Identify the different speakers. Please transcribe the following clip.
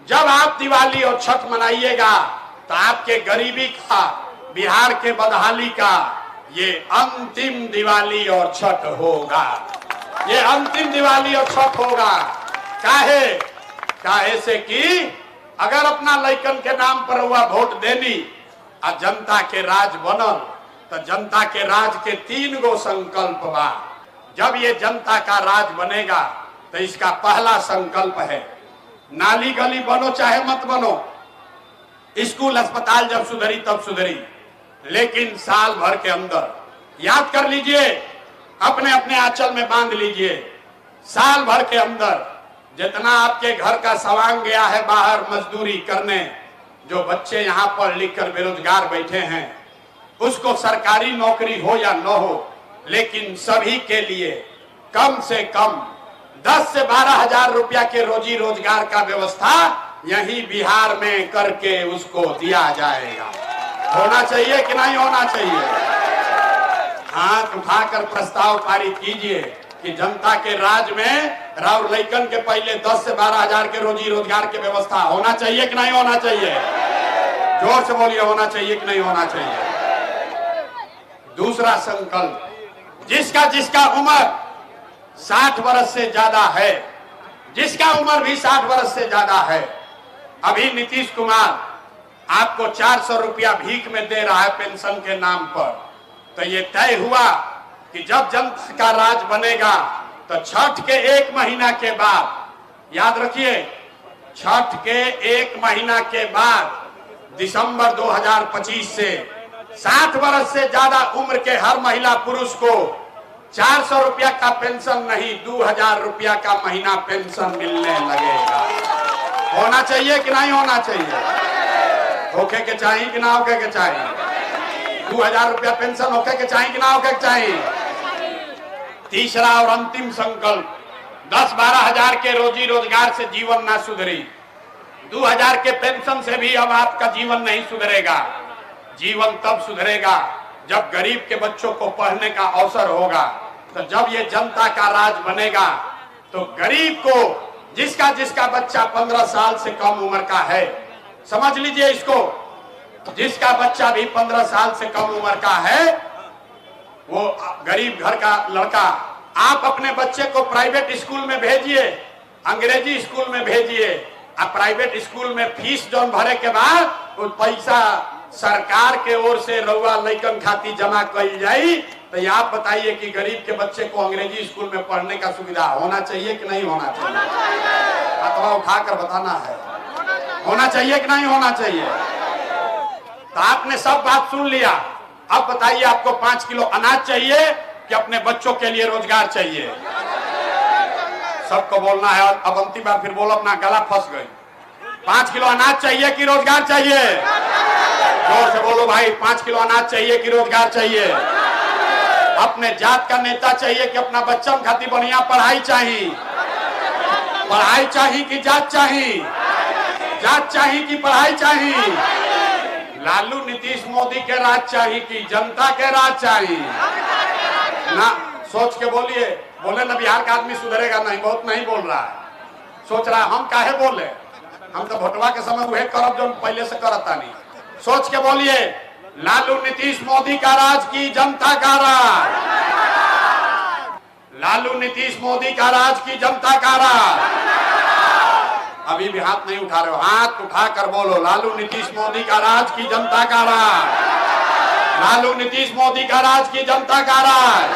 Speaker 1: जब आप दिवाली और छठ मनाइएगा तो आपके गरीबी का, बिहार के बदहाली का ये अंतिम दिवाली और छठ होगा। ये अंतिम दिवाली और छठ होगा। काहे से कि अगर अपना लइकन के नाम पर हुआ वोट देनी और जनता के राज बनल तो जनता के राज के 3 गो संकल्प बा। जब ये जनता का राज बनेगा तो इसका पहला संकल्प है, नाली गली बनो चाहे मत बनो, स्कूल अस्पताल जब सुधरी तब सुधरी, लेकिन साल भर के अंदर, याद कर लीजिए, अपने अपने आंचल में बांध लीजिए, साल भर के अंदर जितना आपके घर का सवांग गया है बाहर मजदूरी करने, जो बच्चे यहाँ पढ़ लिख कर बेरोजगार बैठे हैं, उसको सरकारी नौकरी हो या न हो, लेकिन सभी के लिए कम से कम 10 से 12 हजार रुपया के रोजी रोजगार का व्यवस्था यही बिहार में करके उसको दिया जाएगा। होना चाहिए कि नहीं होना चाहिए? हाथ उठाकर प्रस्ताव पारित कीजिए कि जनता के राज में राव लइकन के पहले 10 से 12 हजार के रोजी रोजगार की व्यवस्था होना चाहिए कि नहीं होना चाहिए? जोर से बोलिए, होना चाहिए कि नहीं होना चाहिए? दूसरा संकल्प, जिसका उम्र 60 वर्ष से ज्यादा है, जिसका उम्र भी 60 वर्ष से ज्यादा है, अभी नीतीश कुमार आपको 400 रुपया भीख में दे रहा है पेंशन के नाम पर, तो ये तय हुआ कि जब जनता का राज बनेगा तो छठ के 1 महीना के बाद, याद रखिए, छठ के 1 महीना के बाद दिसंबर 2025 से 60 वर्ष से ज्यादा उम्र के हर महिला पुरुष को 400 रुपया का पेंशन नहीं, 2000 रुपया का महीना पेंशन मिलने लगेगा। होना चाहिए कि नहीं होना चाहिए? होके के चाहिए कि ना होके के चाहिए? 2000 रुपया पेंशन होके के चाहिए कि ना होके के चाहिए? तीसरा और अंतिम संकल्प, 10-12 हजार के रोजी रोजगार से जीवन ना सुधरी, 2000 के पेंशन से भी अब आपका जीवन नहीं सुधरेगा। जीवन तब सुधरेगा जब गरीब के बच्चों को पढ़ने का अवसर होगा। तो जब ये जनता का राज बनेगा तो गरीब को, जिसका बच्चा 15 साल से कम उम्र का है, समझ लीजिए इसको, जिसका बच्चा भी 15 साल से कम उम्र का है, वो गरीब घर का लड़का, आप अपने बच्चे को प्राइवेट स्कूल में भेजिए, अंग्रेजी स्कूल में भेजिए, आप प्राइवेट स्कूल में फीस जौन भरे के बाद वो पैसा सरकार के ओर से रउआ लइकन खाती जमा कई जाई, तो आप बताइए कि गरीब के बच्चे को अंग्रेजी स्कूल में पढ़ने का सुविधा होना चाहिए कि नहीं होना चाहिए? हाथ उठाकर बताना है, होना चाहिए कि नहीं होना चाहिए? तो आपने सब बात सुन लिया, अब बताइए आपको 5 किलो अनाज चाहिए कि अपने बच्चों के लिए रोजगार चाहिए? सबको बोलना है। अब अंतिम बार फिर बोलो, अपना गला फंस गई। 5 किलो अनाज चाहिए कि रोजगार चाहिए? जोर से बोलो भाई, 5 किलो अनाज चाहिए कि रोजगार चाहिए? अपने जात का नेता चाहिए कि अपना बच्चा खातिर बढ़िया पढ़ाई चाहिए? पढ़ाई चाहिए कि जात चाहिए? जात चाहिए कि पढ़ाई चाहिए? लालू नीतीश मोदी के राज चाहिए कि जनता के राज चाहिए? ना सोच के बोलिए। बोले ना बिहार का आदमी सुधरेगा नहीं, बहुत नहीं बोल रहा है, सोच रहा हम काहे बोले, हम तो भोटवा के समय वह करब जो पहले से करता नहीं। सोच के बोलिए, लालू नीतीश मोदी का राज की जनता का राज? लालू नीतीश मोदी का राज की जनता का राज? अभी भी हाथ नहीं उठा रहे हो, हाथ उठाकर बोलो, लालू नीतीश मोदी का राज की जनता का राज? लालू नीतीश मोदी का राज की जनता का राज?